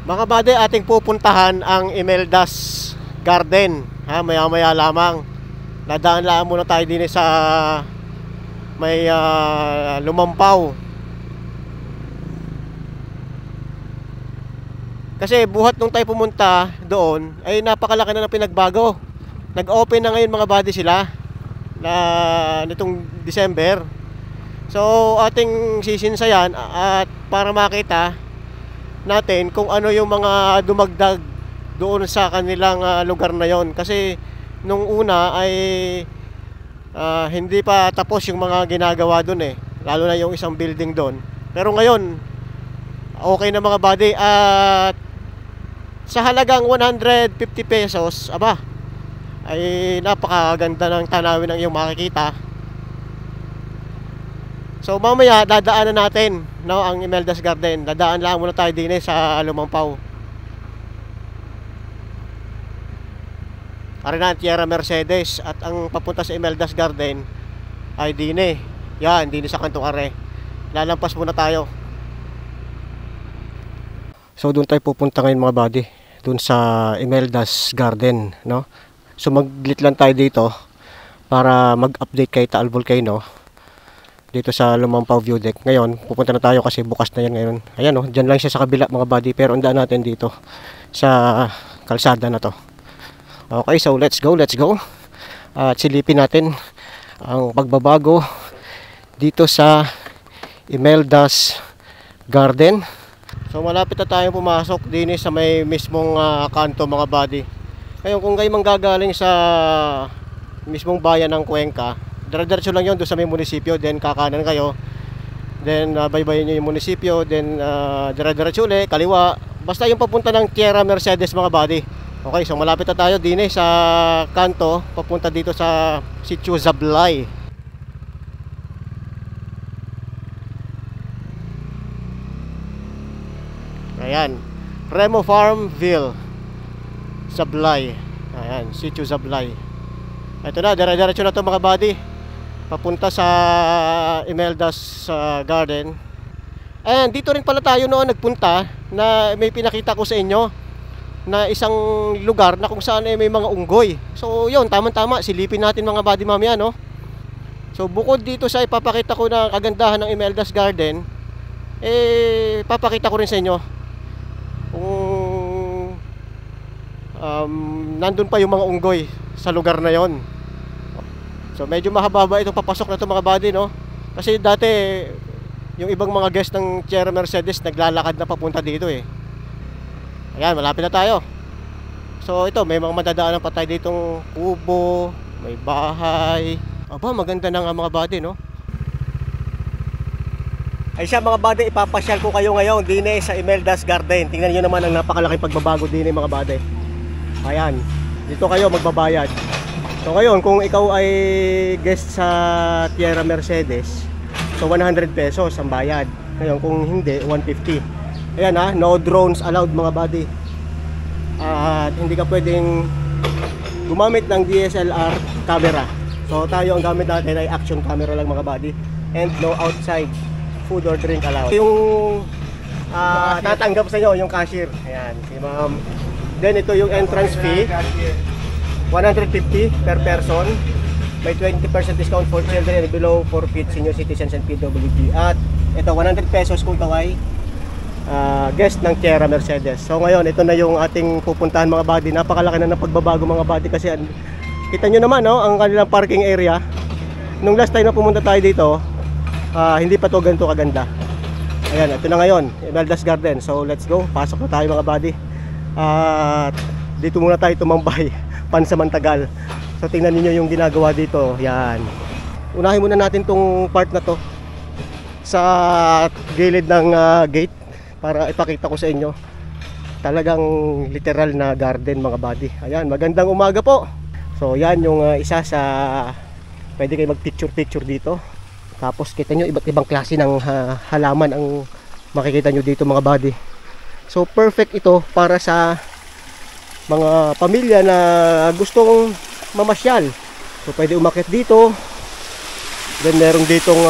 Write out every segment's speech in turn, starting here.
Mga buddy, ating pupuntahan ang Imeldas Garden. Maya-maya lamang. Nadaan lang muna tayo din sa may Lumampaw. Kasi buhat nung tayo pumunta doon ay napakalaki na ng pinagbago. Nag-open na ngayon mga buddy sila na nitong December. So ating sisinsayan at para makita natin kung ano yung mga dumagdag doon sa kanilang lugar na yon. Kasi nung una ay hindi pa tapos yung mga ginagawa doon lalo na yung isang building doon. Pero ngayon okay na mga buddy, at sa halagang 150 pesos ay napakaganda ng tanawin ang iyong makikita. So mamaya dadaanan natin ang Imeldas Garden. Dadaan lang muna tayo din sa Lumampaw. Ari na Tierra Mercedes, at ang papunta sa Imeldas Garden ay din yan, din sa kantong are. Lalampas muna tayo. So doon tayo pupunta ngayon mga buddy, doon sa Imeldas Garden, no? So maglit lang tayo dito para mag-update kay Taal Volcano dito sa Lumampaw View Deck. Ngayon pupunta na tayo kasi bukas na yan ngayon. Ayan dyan lang siya sa kabila mga buddy, pero ang daan natin dito sa kalsada na to. Okay, so let's go. At silipin natin ang pagbabago dito sa Imeldas Garden. So malapit na tayong pumasok din sa may mismong kanto mga buddy. Ngayon kung kayo manggagaling sa mismong bayan ng Cuenca, dire-diretso lang yun doon sa may munisipyo, then kakanan kayo, then baybayin nyo yung munisipyo, then dire-diretso ulit, kaliwa, basta yung papunta ng Tierra Mercedes mga buddy. Okay, so malapit na tayo din sa kanto, papunta dito sa Sitio Zablay. Ayan, Remo Farmville Zablay. Ayan, Sitio Zablay. Ito na, dire-diretso na to mga buddy, papunta sa Imeldas Garden. And dito rin pala tayo noon nagpunta, na may pinakita ko sa inyo na isang lugar na kung saan may mga unggoy. So yun, tama-tama, silipin natin mga buddy mamaya, no? So bukod dito sa ipapakita ko na kagandahan ng Imeldas Garden, papakita ko rin sa inyo kung nandun pa yung mga unggoy sa lugar na yon. So medyo mahaba ito papasok na ito mga buddy, no? Kasi dati yung ibang mga guest ng Tierra Mercedes naglalakad na papunta dito Ayan, malapit na tayo. So ito, may mga madadaanan pa tayo ditong kubo, may bahay. Maganda na nga mga buddy, no? Ay siya mga buddy, ipapasyal ko kayo ngayon din sa Imeldas Garden. Tingnan niyo naman ang napakalaking pagbabago din mga buddy. Ayan, dito kayo magbabayad. So ngayon, kung ikaw ay guest sa Tierra Mercedes, so 100 pesos ang bayad. Ngayon kung hindi, 150. Ayan no drones allowed mga buddy. At hindi ka pwedeng gumamit ng DSLR camera. So tayo ang gamit natin ay action camera lang mga buddy. And no outside food or drink allowed. Yung tatanggap sa inyo yung cashier. Ayan, si ma'am. Then ito yung entrance fee, 150 per person. May 20% discount for children and below 4 feet, senior citizens and PWD. At ito 100 pesos kung ikaw ay guest ng Tierra Mercedes. So ngayon, ito na yung ating pupuntahan mga buddy. Napakalaki na ng pagbabago mga buddy, kasi kita nyo naman ang kanilang parking area. Nung last time na pumunta tayo dito, hindi pa to ganito kaganda. Ayan, ito na ngayon, Imeldas Garden. So let's go, pasok na tayo mga buddy. At dito muna tayo tumambay pansamantagal. So tingnan niyo yung ginagawa dito. Yan. Unahin muna natin tong part na to sa gilid ng gate para ipakita ko sa inyo. Talagang literal na garden mga buddy. Ayan, magandang umaga po. So yan yung isa sa pwede kayo mag picture dito. Tapos kita nyo iba't ibang klase ng halaman ang makikita nyo dito mga buddy. So perfect ito para sa mga pamilya na gustong mamasyal. So pwede umakyat dito. Then meron ditong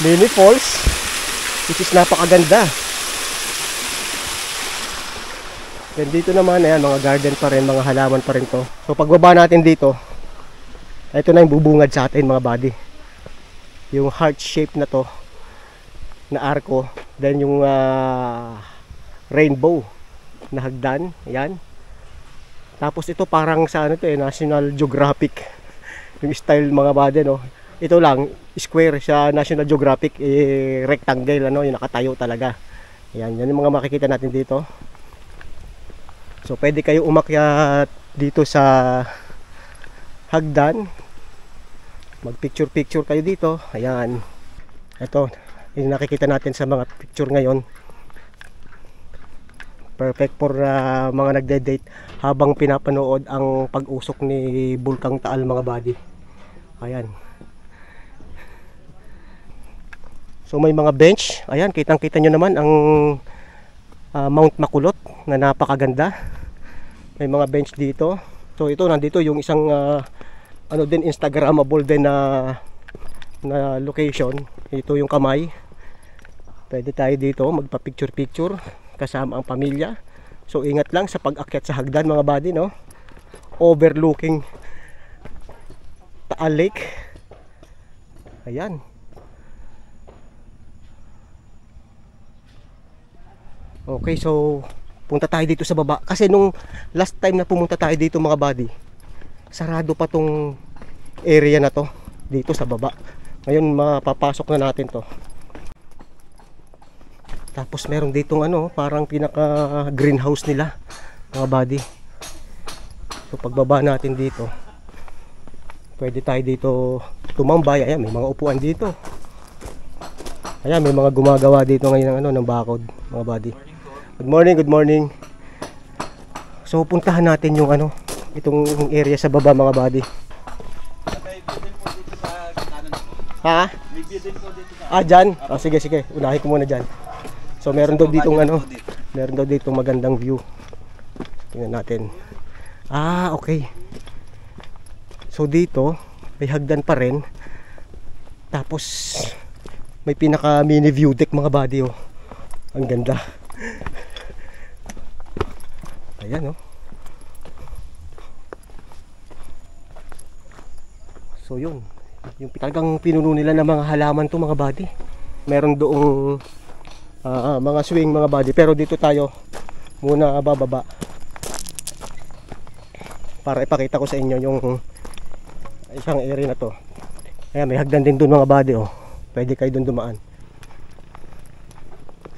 mini falls, which is napakaganda. Then dito naman, ayan, mga garden pa rin, mga halaman pa rin to. So pagbaba natin dito, ito na yung bubungad sa atin mga buddy. Yung heart shape na to, na arko. Then yung rainbow na hagdan, ayan. Tapos ito parang sa ano to National Geographic. Yung style mga buddy, no. Ito lang, square sa National Geographic, rectangle, ano, yung nakatayo talaga. Ayan, yan yung mga makikita natin dito. So pwede kayo umakyat dito sa hagdan. Mag picture kayo dito. Ayan. Ito, yung nakikita natin sa mga picture ngayon. Perfect for mga nagde-date habang pinapanood ang pag-usok ni Bulkang Taal mga buddy. Ayan. So may mga bench. Ayan, kitang-kita nyo naman ang Mount Makulot na napakaganda. May mga bench dito. So ito, nandito yung isang ano din, Instagramable din na location. Ito yung Kamay. Pwede tayo dito magpa-picture kasama ang pamilya. So ingat lang sa pag-akyat sa hagdan mga buddy, no? Overlooking Taal Lake. Ayan. Okay, so punta tayo dito sa baba. Kasi nung last time na pumunta tayo dito mga buddy, sarado pa tong area na to dito sa baba. Ngayon mapapasok na natin to. Tapos meron ditong ano, parang pinaka greenhouse nila mga buddy. So pagbaba natin dito, pwede tayo dito tumambay. Ayan, may mga upuan dito. Ayan, may mga gumagawa dito ngayon ng ano, ng bakod mga buddy. Good morning. So puntahan natin yung ano, itong area sa baba mga buddy. Ha? Dyan? Sige. Unahin ko muna dyan. So meron daw ditong ano, meron daw ditong magandang view. Tingnan natin. Okay. So dito, may hagdan pa rin. Tapos may pinaka mini view deck mga buddy, oh. Ang ganda. Ayan, oh. So yun, yung talagang pinuno nila ng mga halaman to mga buddy. Meron doong mga swing mga buddy, pero dito tayo muna bababa para ipakita ko sa inyo yung isang area na to. Ayan, may hagdan din doon mga buddy, oh. Pwede kayo doon dumaan.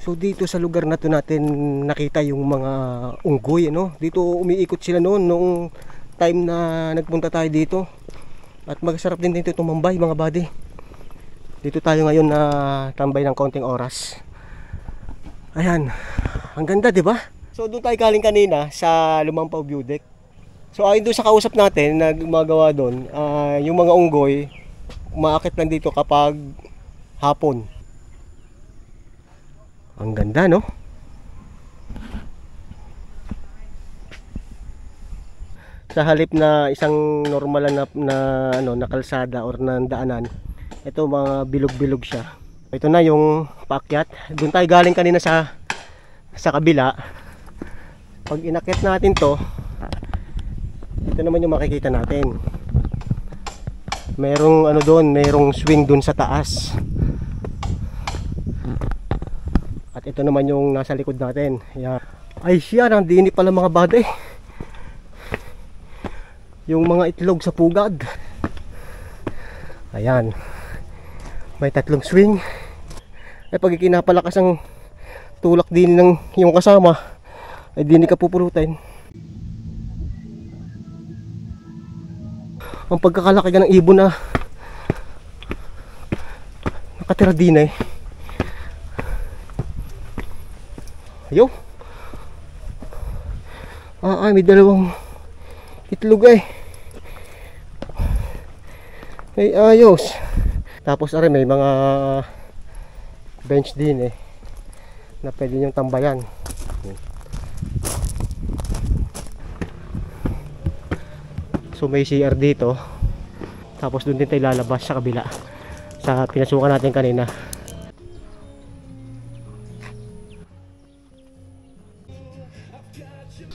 So dito sa lugar na to natin nakita yung mga unggoy, no? Dito umiikot sila noon nung time na nagpunta tayo dito. At magsarap din dito tumambay mga buddy. Dito tayo ngayon na tambay ng konting oras. Ayan. Ang ganda, 'di ba? So doon tayo galing kanina sa Lumampaw View Deck. So ayon doon sa kausap natin na gumagawa doon, yung mga unggoy umaakit lang dito kapag hapon. Ang ganda, no? Sa halip na isang normal na kalsada or na daanan, ito mga bilog-bilog siya. Ito na yung paakyat. Doon tayo galing kanina sa kabila. Pag inakyat natin to, ito naman yung makikita natin. Merong ano doon, merong swing doon sa taas. At ito naman yung nasa likod natin. Yan. Ay siya, nandini pala mga buddy. Yung mga itlog sa pugad. Ayan. May 3 swing. Ay pag ikinapalakas ang tulak din ng yung kasama, ay dini ka pupulutin. Ang pagkakalaki ka ng ibon na nakatira din eh. Yo. May 2 itlog eh. Ay ayos. Tapos may mga bench din eh na pwede niyong tambayan. So may CR dito. Tapos doon din tayo lalabas sa kabila, sa pinasukan natin kanina.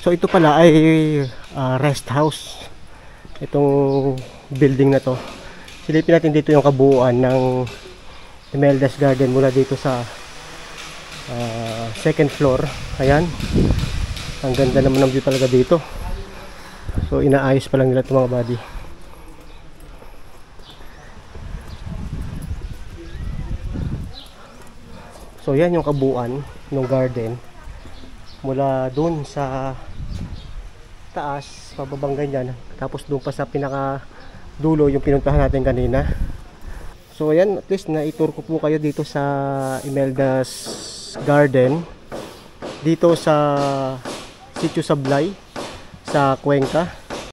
So ito pala ay rest house. Itong building na to. Silipin natin dito yung kabuuan ng Imelda's Garden mula dito sa second floor. Ayan. Ang ganda naman ng view talaga dito. So inaayos pa lang nila ito mga buddy. So yan yung kabuuan ng garden. Mula dun sa taas, pababang ganyan. Tapos dun pa sa pinaka dulo yung pinuntahan natin kanina. So ayan, at least na-tour ko po kayo dito sa Imelda's Garden. Dito sa Sitio Sablay sa Cuenca.